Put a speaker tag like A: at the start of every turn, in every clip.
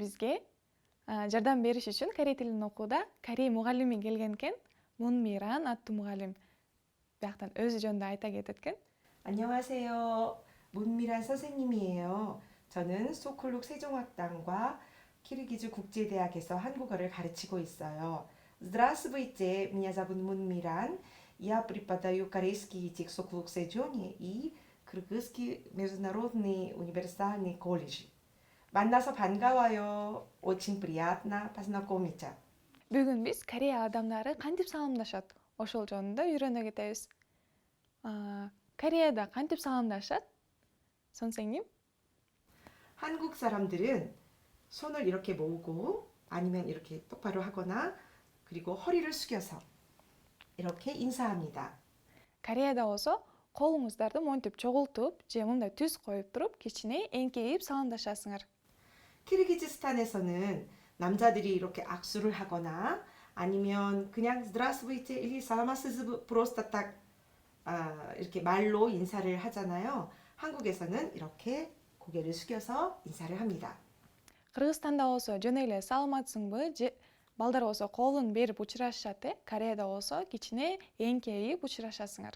A: bizge жардам бериш үчүн корей тилин окууда корей мугалими келген экен. Мунмиран аттуу мугалим. Бияктан өзү жөнүндө айта кетет экен.
B: 안녕하세요. 문미란 선생님이에요. 저는 소콜룩 세종학당과 키르기즈 국제대학에서 한국어를 가르치고 있어요. Здравствуйте, меня зовут Мунмиран. Я преподаю корейский язык в Соклук Сэджоне и Кыргызский международный универсальный колледж. 만나서 반가워요. Очень приятно познакомиться.
A: Бүгүн биз Корея адамдары кантип саламдашат ошол жөнүндө үйрөнө кетебиз. Кореяда кантип саламдашат? 선생님?
B: 한국 사람들은 손을 이렇게 모으고 아니면 이렇게 똑바로 하거나 그리고 허리를 숙여서 이렇게 인사합니다.
A: Кореяда болсо колуңуздарды монтип чогултуп же мындай түз коюп туруп кичине эңкейип саламдашасыңар.
B: 키르기즈스탄에서는 남자들이 이렇게 악수를 하거나 아니면 그냥 здравствуйте или саламатсыз просто так 이렇게 말로 인사를 하잖아요. 한국에서는 이렇게 고개를 숙여서 인사를 합니다.
A: Кыргызстанда болсо жөн эле саламатсыңбы же балдар болсо колун берип учурашышат. Кореяда болсо кичине эңкейип учурашасыңар.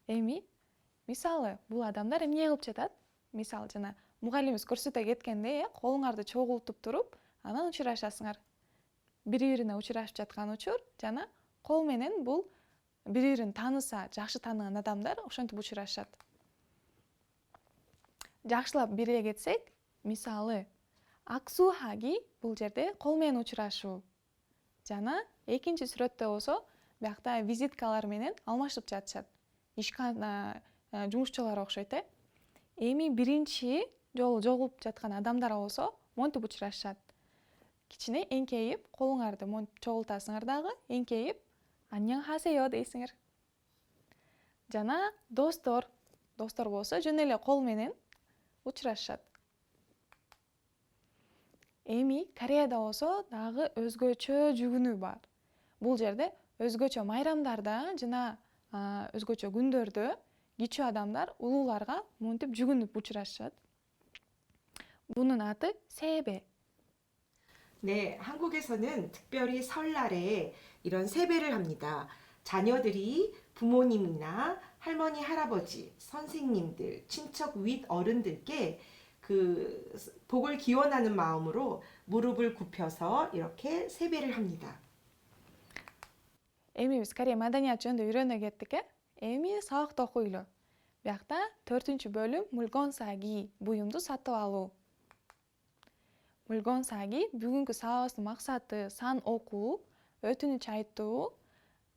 A: Эми мисалы бул адамдар эмне кылып жатат? Мисалы жана мугалимибиз көрсөтө кеткендей, колуңарды чогултуп туруп, анан учурашасыңар. Бири-бирине учурашып жаткан учур жана кол менен бул бири-бирин тааныса, жакшы тааныган адамдар ошентип учурашат. Жакшылап бире кетсек, мисалы аксухаги бул жерде кол менен учурашуу. Жана экинчи сүрөттө болсо, биякта визиткалар менен алмашып жатышат. Ишкан жумушчулар окшойт. Эми биринчи жолу жолугуп жаткан адамдар болсо, монтип учурашат. Кичине эңкейип, колуңарды монтип чогултасыңар дагы, эңкейип, 안녕하세요 дейсиңер. Жана достор болсо жөн эле кол менен учурашат. Эми Кореяда болсо дагы өзгөчө жүгүнүү бар. Бул жерде өзгөчө майрамдарда жана өзгөчө күндөрдө кичүү адамдар улууларга монтип жүгүнүп учурашат. Бунун аты 세배.
B: 네, 한국에서는 특별히 설날에 이런 세배를 합니다. 자녀들이 부모님이나 할머니, 할아버지, 선생님들, 친척 윗 어른들께 그 복을 기원하는 마음으로 무릎을 굽혀서 이렇게 세배를 합니다.
A: Эми биз Корея маданият жөнүндө үйрөнө кеттик. Эми сабакты окуйлу. Биякта 4-бөлүм мулгонсаги буюмду сатып алуу. Мулгонсаги бүгүнкү сабагыбыздын максаты сан окуу, өтүнүч айтуу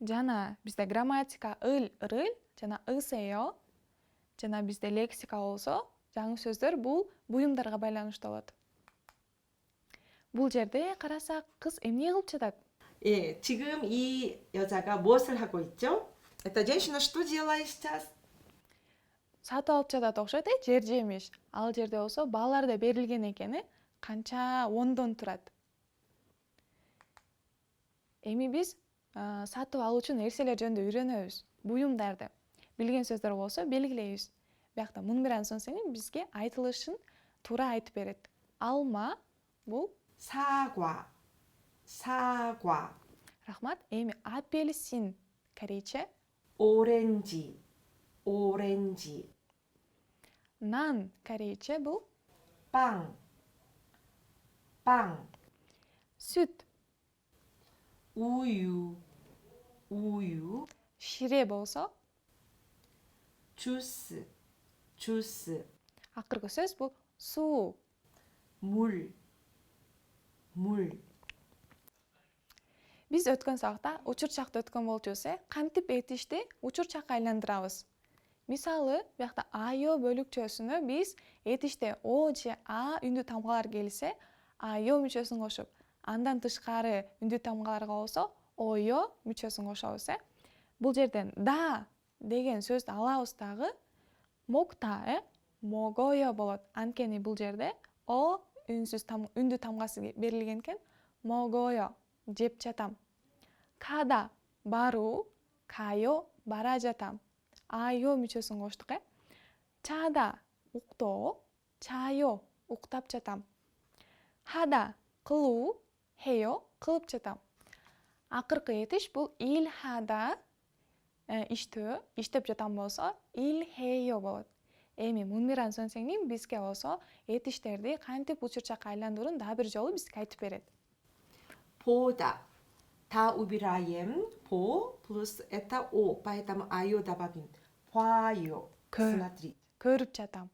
A: жана бизде грамматика ыл, ырыл жана ысеё жана бизде лексика болсо жаңы сөздөр бул буюмдарга байланыштуу болот. Бул жерде карасак кыз эмне кылып жатат?
B: 예, 지금 이 여자가 무엇을 하고 있죠? Эта женщина что делает сейчас?
A: Сатып алып жатат окшойт, жер жемиш. Ал жерде болсо бааларда берилген экен, канча вондон турат. Эми биз сатып алуучу нерселер жөнүндө үйрөнөбүз. Буюмдарды. Билген сөздөр болсо белгилейбиз. Биякта Мунмиран 선생님 бизге айтылышын туура айтып берет. Алма бул
B: 사과, 사과.
A: рахмат. Эми апельсин корейче
B: 오렌지, 오렌지.
A: нан корейче бул
B: 빵, 빵.
A: сүт.
B: 우유, 우유.
A: Шире болсо
B: 주스, 주스.
A: акыркы сөз бул суу.
B: 물, 물.
A: Биз өткөн сабакта учур чакты өткөн болчубуз, кантип этишти учур чакка айландырабыз. Мисалы, биякта айо бөлүкчөсүнө биз этиште о же а үндүү тамгалар келсе, айо мүчөсүн кошуп, андан тышкары үндүү тамгаларга болсо ойо мүчөсүн кошобуз. Бул жерден да деген сөздү алабыз дагы мокта, могойо болот. Анткени бул жерде о үндүү тамгасы берилген экен. Могойо жеп жатам. Када баруу, кайо бара жатам. Айо мүчөсүн коштук. Чада уктоо, чайо уктап жатам. Хада кылуу, 해요 кылып жатам. Акыркы этиш бул ил хада иштөө, иштеп жатам болсо ил 해요 болот. Эми Мунмиран 선생님 бизге болсо этиштерди кантип учур чакка айландырууну дагы бир жолу бизге айтып берет.
B: 보다. 다 убираем. по плюс это о. Поэтому 아요 добавим. 봐요. Смотри.
A: көрүп жатам.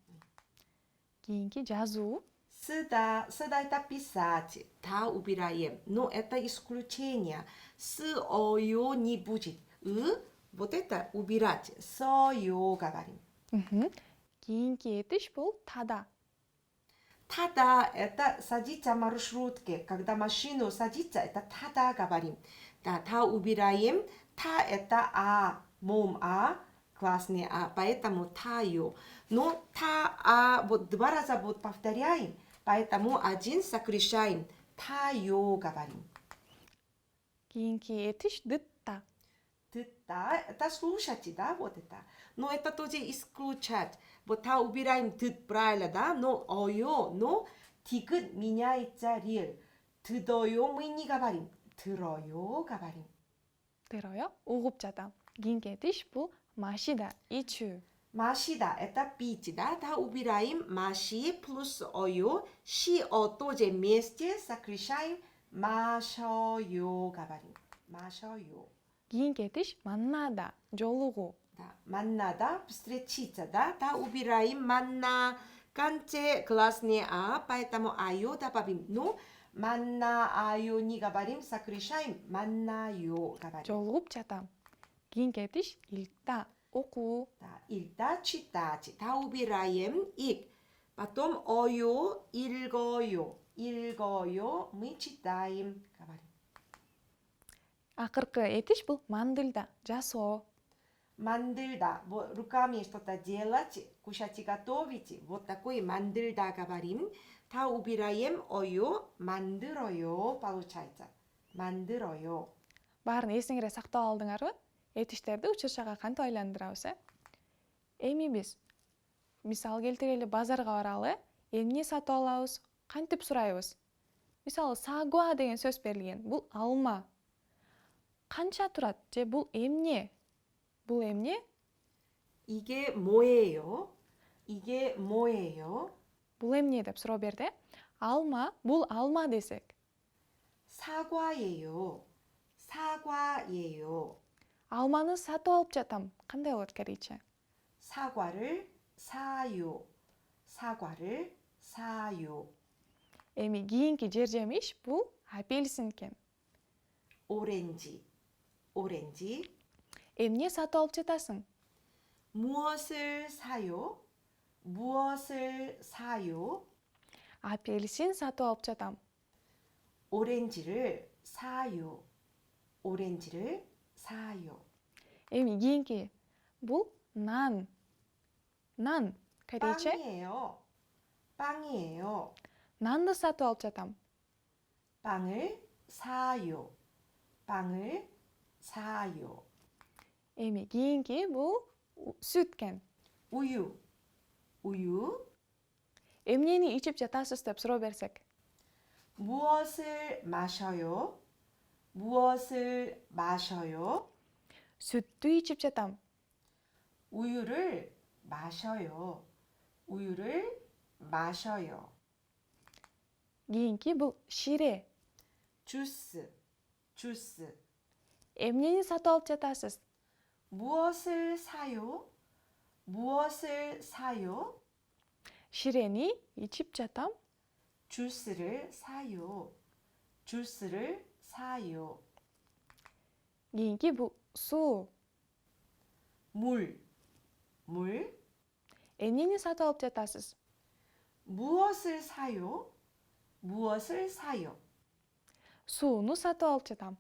A: Кийинки жазуу.
B: 쓰다 это писать. 다 убираем. Но это исключение. 써요 не будет. вот это убирать. 써요 говорим.
A: кийинки этиш бул тада.
B: 타다 это садиться в маршрутке. Когда машину садится, это 타다 говорим. Да, 다 убираем. 타 это 몸 классный поэтому 타요. Но вот два раза вот повторяем, поэтому один сокращаем. 타요 говорим.
A: кийинки этиш дытта.
B: 듣다 это слушать, да, вот это. Но это тоже исключать. Вот 다 убираем 듣 правильно, да, но но 디귿 меняется рель. 듣어요 мы не говорим. 들어요 говорим.
A: 들어요? угуп жатам. кийинки этиш бул 마시다, ичүү.
B: 마시다 это пить, да, 다 убираем 마시 плюс 어요, 시어 тоже вместе сокращаем 마셔요 говорим. 마셔요.
A: кийинки этиш маннада, жолугуу.
B: Да, 만나다, встречиться, да, 다 убираем 만나, конце гласные поэтому 아요 добавим. Но 만나요 не говорим, сокращаем 만나요 говорим.
A: жолугуп жатам. кийинки этиш 읽다, окуу.
B: Да, 읽다, читать, 다 убираем 읽. Потом 어요, 읽어요, 읽어요, мы читаем говорим.
A: акыркы этиш бул мандылда, жасоо.
B: 만들다, 뭐 руками что-то делать, кушать, готовить, вот такой 만들다 говорим. 다 убираем 어요, 만들어요 получается. 만들어요.
A: Баарын эсиңире сактап алдыңарбы? Этиштерди учур чакка кантип айландырабыз, Эми биз мисал келтирели, базарга баралы, эмне сатып алабыз, кантип сурайбыз? Мисалы, сагуа деген сөз берилген. Бул алма. Канча турат же бул эмне? Бул эмне?
B: 이게 뭐예요? 이게 뭐예요?
A: Бул эмне деп суроо берди. Алма, бул алма десек.
B: 사과예요. 사과예요.
A: Алманы сатып алып жатам. Кандай болот корейче?
B: 사과를 사요. 사과를 사요.
A: Эми кийинки жер жемиш бул апельсин экен.
B: 오렌지. 오렌지.
A: Эмне сатып алып жатасың?
B: 무엇을 사요? 무엇을 사요?
A: Апельсин сатып алып жатам.
B: 오렌지를 사요. 오렌지를 사요.
A: Эми кийинки бул нан. Нан корейче?
B: 빵이에요. 빵이에요.
A: Нанды сатып алып жатам.
B: 빵을 사요. 빵을 사요.
A: Эми кийинки бул сүт экен.
B: 우유. 우유.
A: Эмнени ичип жатасыз деп суроо берсек?
B: 무엇을 마셔요? 무엇을 마셔요?
A: сүттү ичип жатам.
B: 우유를 마셔요. 우유를 마셔요.
A: кийинки бул шире.
B: 주스. 주스.
A: Эмнени сатып алып жатасыз?
B: 무엇을 사요? 무엇을 사요?
A: ширени ичип жатам.
B: 주스를 사요. 주스를 사요.
A: кийинки бул суу.
B: 물. 물.
A: Эмнени сатып алып жатасыз?
B: 무엇을 사요? 무엇을 사요?
A: сууну сатып алып жатам.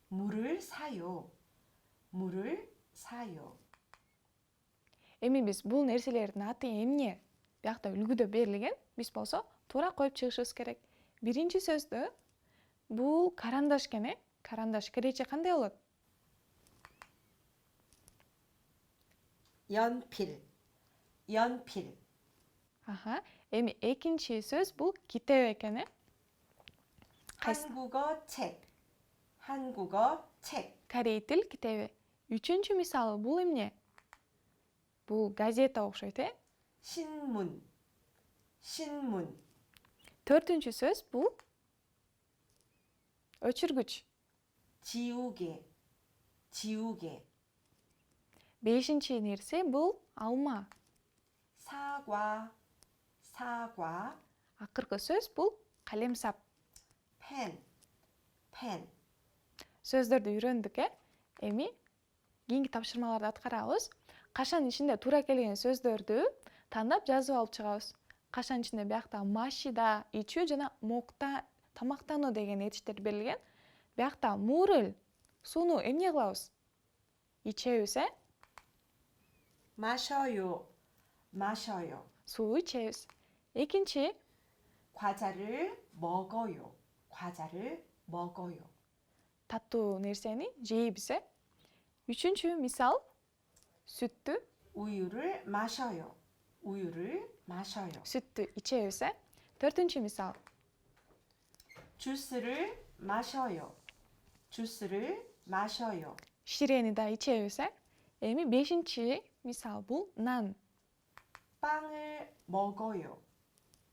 B: 물을 사요. 물을 사요.
A: Эми биз бул нерселердин аты эмне? Биякта үлгүдө берилген. Биз болсо туура коюп чыгышыбыз керек. Биринчи сөздө бул карандаш экен, Карандаш корейче кандай болот?
B: 연필. 연필.
A: Аха. Эми экинчи сөз бул китеп экени. Кайсы?
B: 한국어 책. 한국어 책.
A: Корей тил китеби. Үчүнчү мисалы бул эмне? Бул газета окшойт, э?
B: 신문. 신문.
A: Төртүнчү сөз бул өчүргүч.
B: 지우개. 지우개.
A: Бешинчи нерсе бул алма.
B: 사과. 사과.
A: Акыркы сөз бул калемсап.
B: 펜. 펜.
A: Сөздөрдү үйрөндүк, э? Эми кийинки тапшырмаларды аткарабыз. Кашан ичинде туура келген сөздөрдү тандап жазып алып чыгабыз. Кашан ичинде биякта машида, ичүү жана мокта, тамактануу деген этиштер берилген. Биякта мурул, сууну эмне кылабыз? Ичебиз, э?
B: 마셔요. 마셔요.
A: Суу ичебиз. Экинчи
B: 과자를 먹어요. 과자를 먹어요.
A: таттуу нерсени жейбиз, э? Үчүнчү мисал сүттү,
B: 우유를 마셔요. 우유를 마셔요.
A: сүттү ичебиз, э? Төртүнчү мисал
B: 주스를 마셔요. 주스를 마셔요.
A: ширени да ичебиз, э? Эми бешинчи мисал бул нан.
B: 빵을 먹어요.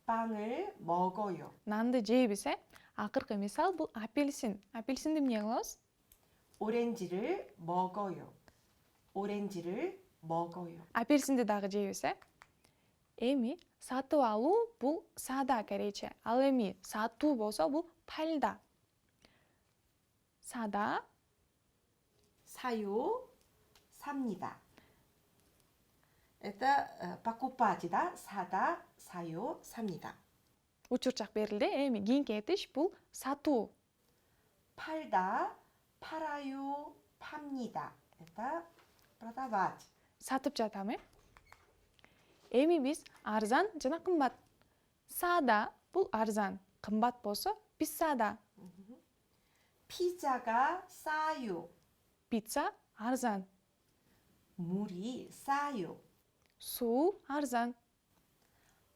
B: 빵을 먹어요.
A: Нанды жейбиз, э? Акыркы мисал бул апельсин. Апельсинди эмне кылабыз?
B: 오렌지를 먹어요. 오렌지를 먹어요.
A: Апельсинди дагы жейбиз, э? Эми сатып алуу бул саада корейче. Ал эми сатуу болсо бул 팔다. 사다,
B: 사요, 삽니다. Это покупат이다. 사다, 사요, 삽니다.
A: учурчак берилди. Эми кийинки этиш бул сатуу.
B: 팔다, 팔아요, 팝니다. Это продавать.
A: Сатып жатам, э? Эми биз арзан жана кымбат. Саада бул арзан, кымбат болсо 비싸다.
B: 피자가 싸요.
A: Пицца арзан,
B: 물이 싸요.
A: суу арзан,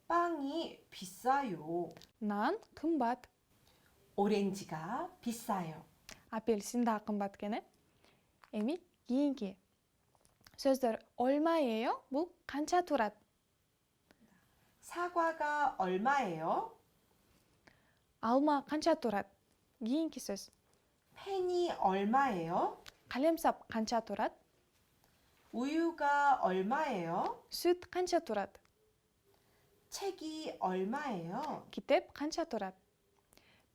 B: 빵이 비싸요.
A: нан кымбат,
B: 오렌지가 비싸요.
A: апельсин да кымбат экен, э? Эми кийинки сөздөр 얼마예요? Бул канча турат?
B: 사과가 얼마예요?
A: Алма канча турат? Кийинки сөз.
B: 펜이 얼마예요?
A: Калемсап канча турат?
B: 우유가 얼마예요?
A: Сүт канча турат?
B: 책이 얼마예요?
A: Китеп канча турат?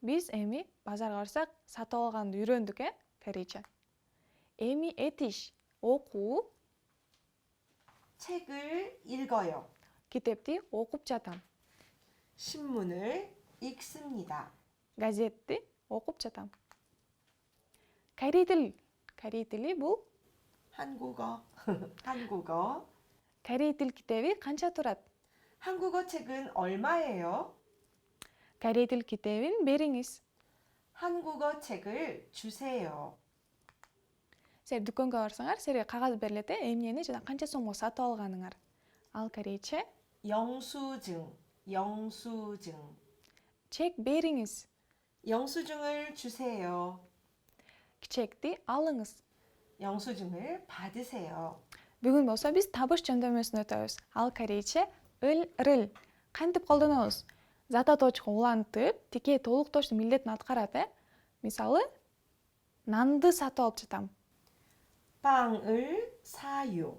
A: Биз эми базарга барсак сатып алганды үйрөндүк, э? Корейче. Эми этиш, окуу,
B: 책을 읽어요.
A: китепти окуп жатам.
B: 신문을 읽습니다.
A: Газетти окуп жатам. Корей тили бул
B: 한국어. 한국어.
A: корей тил китеби канча турат?
B: 한국어 책은 얼마예요?
A: Корей тил китебин бериңиз.
B: 한국어 책을 주세요.
A: Силер дүкөнгө барсаңар, силерге кагаз берилет, эмнени жана канча сомго сатып алганыңар. Ал корейче
B: 영수증. 영수증.
A: чек бериңиз.
B: 영수증을 주세요.
A: Чекти алыңыз.
B: 영수증을 받으세요.
A: Бүгүн болсо биз табыш жөндөмөсүн өтөбүз. Ал корейче ыл. Кантип колдонобуз? Зат атоочку улантып, тике толуктоштун милдетин аткарат, э? Мисалы, нанды сатып алып жатам.
B: 빵을 사요.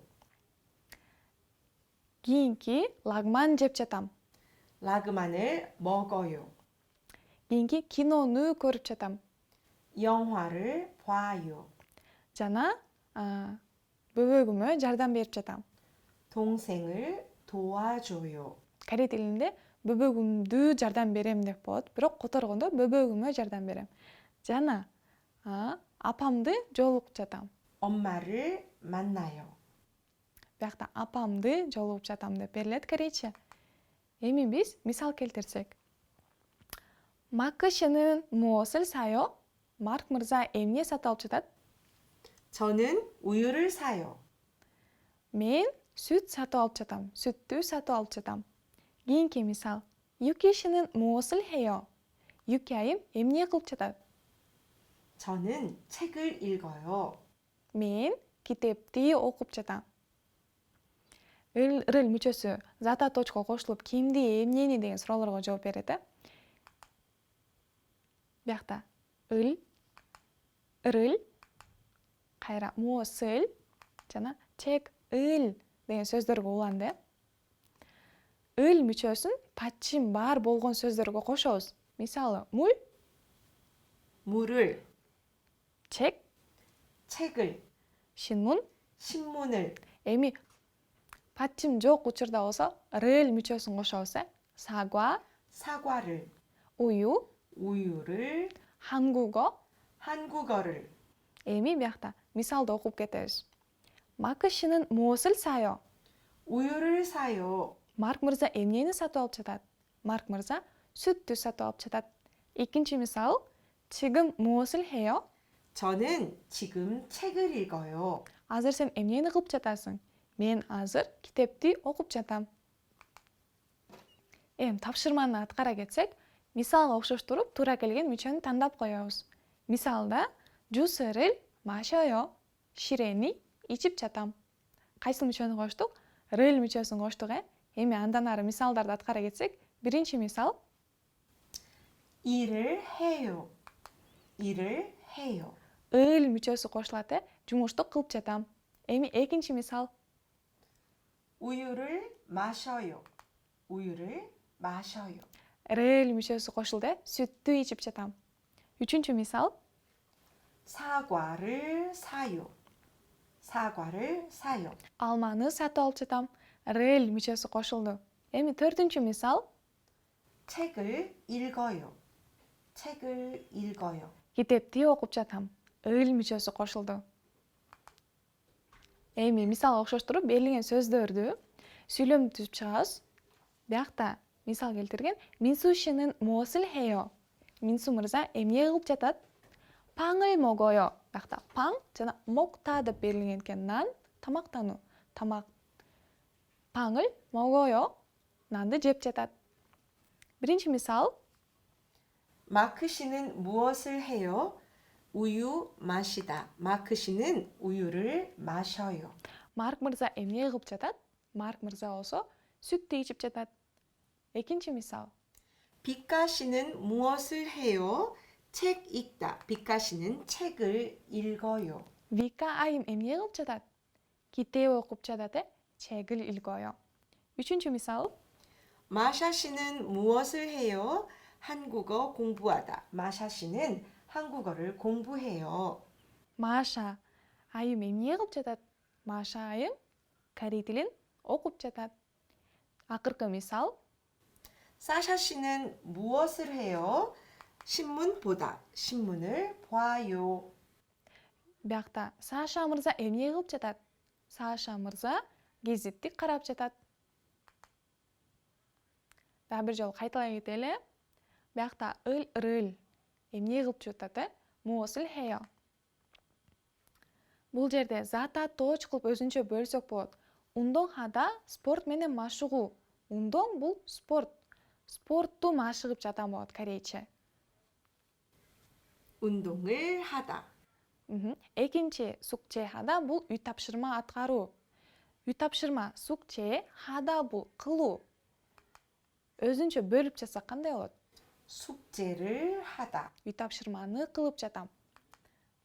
A: Кийинки лагман жеп жатам.
B: 라그만을 먹어요.
A: Кийинки кинону көрүп жатам.
B: 영화를 봐요.
A: Жана бөбөгүмө жардам берип жатам.
B: 동생을 도와줘요.
A: Корей тилинде бөбөгүмдү жардам берем деп болот, бирок которгондо бөбөгүмө жардам берем. Жана апамды жолугуп жатам.
B: 엄마를 만나요.
A: Биякта апамды жолугуп жатам деп берилет корейче. Эми биз мисал келтирсек. Макышынын 무엇을 사요? Марк мырза эмне сатып алып жатат?
B: 저는 우유를 사요.
A: Мен сүт сатып алып жатам. Сүттү сатып алып жатам. кийинки мисал. 유키 씨는 무엇을 해요? 유키 айым эмне кылып жатат?
B: 저는 책을 읽어요.
A: Мен китепти окуп жатам. ыл мүчөсү зата точка кошулуп кимди эмнени деген суроолорго жооп берет. Биякта ыл, ырыл, кайра муосыл жана чек ыл деген сөздөргө уланды. ыл мүчөсүн падчим бар болгон сөздөргө кошобуз. Мисалы, 물,
B: 물을,
A: 책,
B: 책을,
A: 신문.
B: 신문을,
A: эми падчим жок учурда болсо 를 мүчөсүн кошобуз. 사과,
B: 사과를,
A: 우유,
B: 우유를,
A: 한국어.
B: 한국어를.
A: эми биякта мисалды окуп кетебиз. 마크 씨는 무엇을 사요?
B: 우유를 사요.
A: Марк мырза эмнени сатып алып жатат? Марк мырза сүттү сатып алып жатат. Экинчи мисал, 지금 무엇을 해요?
B: 저는 지금 책을 읽어요.
A: Азыр сен эмнени кылып жатасың? Мен азыр китепти окуп жатам. Тапшырманы аткара кетсек, мисалга окшоштуруп туура келген мүчөнү тандап коебуз. Мисалда жуусерил машоё, ширени ичип жатам. Кайсы мүчөнү коштук? Рыл мүчөсүн коштук. Эми андан ары мисалдарды аткара кетсек, биринчи мисал
B: 일을 해요. 일을 해요.
A: ыл мүчөсү кошулат. Жумушту кылып жатам. Эми экинчи мисал
B: 우유를 마셔요. 우유를 마셔요.
A: рыл мүчөсү кошулду. Сүттү ичип жатам. Үчүнчү мисал
B: 사과를 사요. 사과를 사요.
A: алманы сатып алып жатам. Рыл мүчөсү кошулду. Эми төртүнчү мисал
B: 책을 읽어요. 책을 읽어요.
A: китепти окуп жатам. ыл мүчөсү кошулду. Эми мисалга окшоштуруп берилген сөздөрдү сүйлөм түзүп чыгабыз. Биякта мисал келтирген. 민수 씨는 무엇을 해요? 민수 мырза эмне кылып жатат? 빵을 먹어요. биякта паң жана 먹다 деп берилген экен. нан тамактануу. тамак. 빵을 먹어요. нанды жеп жатат. биринчи мисал
B: 마크 씨는 무엇을 해요? 우유 마시다. 마크 씨는 우유를 마셔요.
A: Марк мырза эмне кылып жатат? Марк мырза болсо сүттү ичип жатат. экинчи мисал
B: 비카 씨는 무엇을 해요? 책 읽다. 비카 씨는 책을 읽어요.
A: Вика айым эмне кылып жатат? Китеп окуп жатат. 책을 읽어요. үчүнчү мисал
B: 마샤 씨는 무엇을 해요? 한국어 공부하다. 마샤 씨는 한국어를 공부해요.
A: Маша айым эмне кылып жатат? Маша айым корей тилин окуп жатат. акыркы мисал
B: 사샤 씨는 무엇을 해요? 신문 보다. 신문을 봐요.
A: биякта Саша мырза эмне кылып жатат? Саша мырза гезитти карап жатат. Дагы бир жолу кайталай кетели. Биякта ыл, рыл эмне кылып жатат? Muosил 해요. Бул жерде зата точ кылып өзүнчө бөлсөк болот. 운동하다 спорт менен машыгуу. 운동 бул спорт. спортту машыгып жатам болот корейче.
B: 운동을 하다.
A: экинчи 숙제하다 бул үй тапшырма аткаруу. үй тапшырма 숙제 하다 бул кылуу. өзүнчө бөлүп жатсак кандай болот?
B: 숙제를 하다.
A: үй тапшырманы кылып жатам.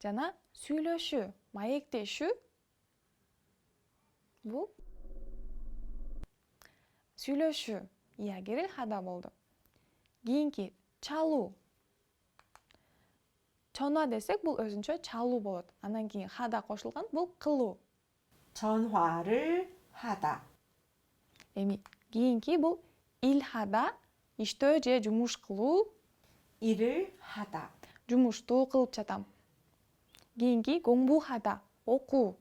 A: жана сүйлөшүү, маектешүү бул сүйлөшүү, иягерил хада болду. кийинки чалуу. чона десек бул өзүнчө чалуу болот. Андан кийин хада кошулган бул кылуу.
B: 전화를 하다.
A: эми кийинки бул илхада, иштөө же жумуш кылуу,
B: 일을 하다.
A: жумушту кылып жатам. кийинки 공부하다, окуу.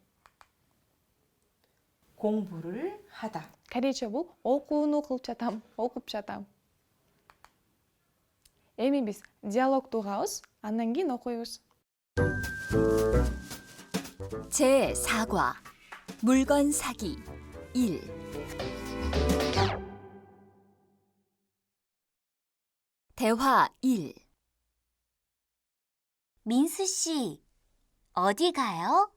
B: 공부를 하다.
A: корейче бул окууну кылып жатам, окуп жатам. эми биз диалогду угабыз, андан кийин окуйбуз.
C: 제4과 물건 사기 1. 대화 1. 민수 씨, 어디 가요?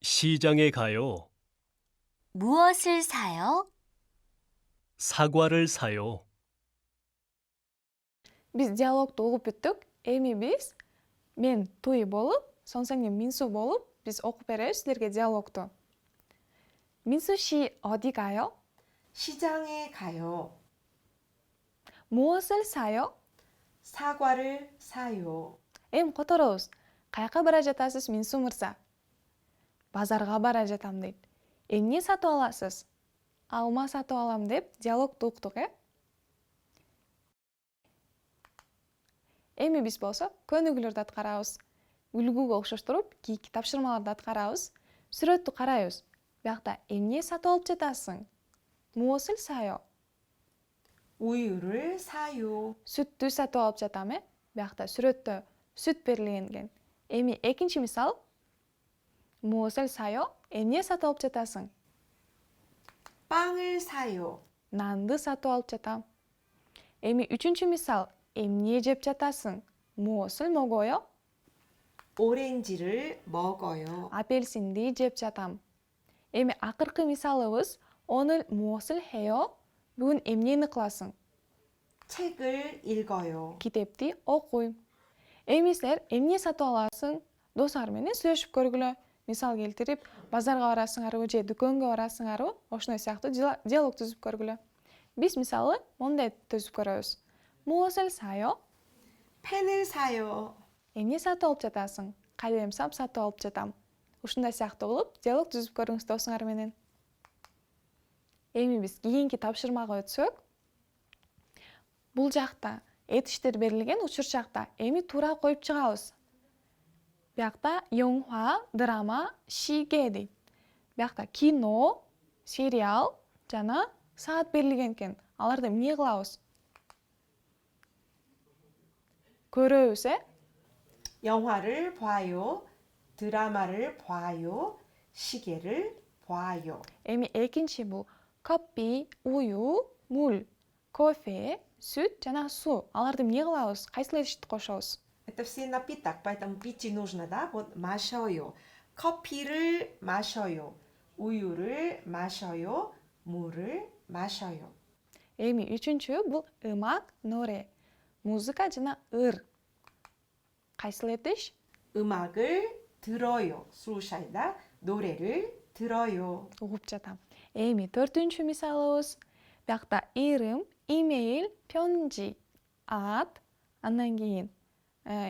D: 시장에 가요.
C: 무엇을 사요?
D: 사과를 사요.
A: Biz диалогты оқып бүттік. Эми biz мен Туи болып, сонсаңмен Минсу болып, biz оқып береміз сіздерге диалогты. 민수 씨 어디 가요?
B: 시장에 가요.
A: 무엇을 사요?
B: 사과를 사요.
A: Эми которобуз. Каяка бара жатасыз, Минсу мырза? Базарга бара жатам дейт. Эмне сатып аласыз? Алма сатып алам деп диалогты уктук, Эми биз болсо көнүгүүлөрдү аткарабыз. Үлгүгө окшоштуруп, кийинки тапшырмаларды аткарабыз. Сүрөттү карайбыз. Биякта эмне сатып алып жатасың? 무엇을 사요?
B: 우유를 사요.
A: Сүттү сатып алып жатам, Биякта сүрөттө сүт берилген экен. Эми экинчи мисал. 무엇을 사요? Эмне сатып алып жатасың?
B: 빵을 사요.
A: Нанды сатып алып жатам. Эми үчүнчү мисал. Эмне жеп жатасың? 무엇을 먹어요?
B: 오렌지를 먹어요.
A: Апельсинди жеп жатам. Эми акыркы мисалыбыз. 오늘 무엇을 해요? Бүгүн эмнени кыласың?
B: 책을 읽어요.
A: Китепти окуйм. Эми силер эмне сатып аласың? Достор менен сүйлөшүп көргүлө. Мисал келтирип, базарга барасыңарбы же дүкөнгө барасыңарбы? Ошондой сыяктуу диалог түзүп көргүлө. Биз мисалы мондай түзүп көрөбүз. 무엇을 사요?
B: 펜을 사요.
A: Эмне сатып алып жатасың? Калемсап сатып алып жатам. Ушундай сыяктуу кылып, диалог түзүп көрүңүз досуңар менен. Эми биз кийинки тапшырмага өтсөк, бул жакта этиштер берилген учурчакта эми туура коюп чыгабыз. Биякта 영화, драма, 시계 дейт. Биякта кино, сериал жана саат берилген экен. Аларды эмне кылабыз? көрөбүз,
B: 영화를 봐요. 드라마를 봐요. 시계를 봐요.
A: Эми экинчи бул кофе, уyu, мул, кофе, сүт жана суу. Аларды эмне кылабыз? Кайсыл этишти кошобуз?
B: Это все напиток, поэтому пить не нужно, да? Вот 마셔요. 커피를 마셔요. 우유를 마셔요. 물을 마셔요.
A: Эми үчүнчү бул 음악, 노래, музыка жана ыр. Кайсыл этиш?
B: 음악을 들어요. слушайда. 노래를 들어요.
A: Угуп жатам. Эми төртүнчү мисалыбыз. Биякта ирим, имейл, 편지, ат, андан кийин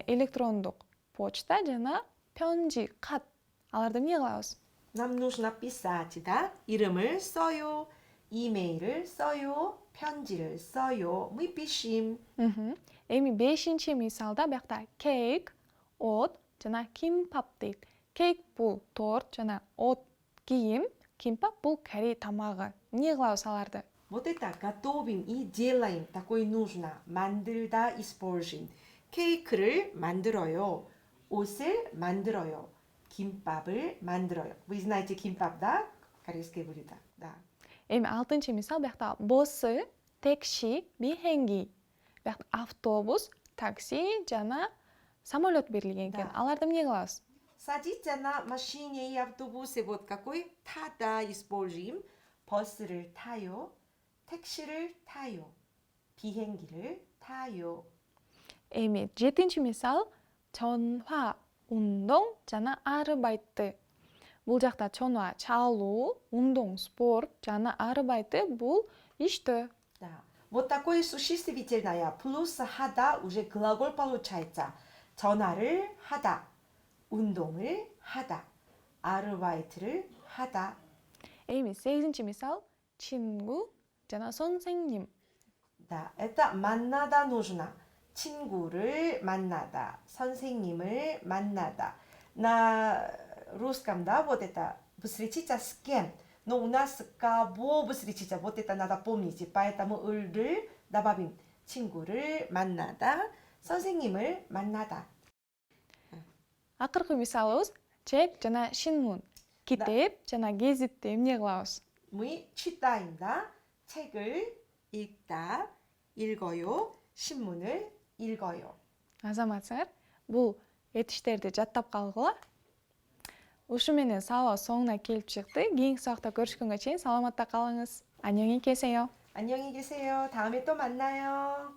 A: электрондук почта жана 편지, кат. Аларды эмне кылабыз?
B: Нам нужно писать, да? 이름을 써요. 이메일을 써요. 편지를 써요. Мы пишем.
A: Эми бешинчи мисалда биякта кейк, от жана кимпап дейт. Кейк бул торт жана от кийим, кимпап бул корей тамагы. Эмне кылабыз аларды?
B: Вот это готовим и делаем. такое нужно. 만들다 используем. 케이크를 만들어요. 옷을 만들어요. 김밥을 만들어요. Вы знаете 김밥, да? Корейское блюдо. Да.
A: Эми алтынчы мисал биякта босы, такси, би행ги. Биякта автобус, такси жана самолет берилген экен.
B: Да.
A: Аларды эмне кылабыз?
B: садиться на машине и автобусе вот какой 타다 используем. 버스를 타요. 택시를 타요. 비행기를 타요.
A: Эми жетинчи мисал 전화, 운동 жана арбайты. Бул жакта чонуа чалуу, 운동, спорт жана арбайты бул иштөө.
B: Да. Вот такое существительное плюс 하다 уже глагол получается. 전화를 하다, 운동을 하다, 아르바이트를 하다.
A: Эми сегизинчи мисал 친구 жана 선생님.
B: Да, это 만나다 нужно. 친구를 만나다, 선생님을 만나다. На русском, да, вот это встретиться с кем. Но у нас кого встретиться, вот это надо помнить. Поэтому 을를 добавим. 친구를 만나다, 선생님을 만나다.
A: Акыркы мисалыбыз чек жана 신문. Китеп жана гезитти эмне кылабыз?
B: Мы читаем, да? 책을 읽다, 읽어요. 신문을 읽어요.
A: азаматсыңар бул этиштерди жаттап калгыла. Ушу менен сабак соңуна келип чыкты. Кийинки сабакта көрүшкөнгө чейин саламатта калыңыз. 안녕히 계세요.
B: 안녕히 계세요. 다음에 또 만나요.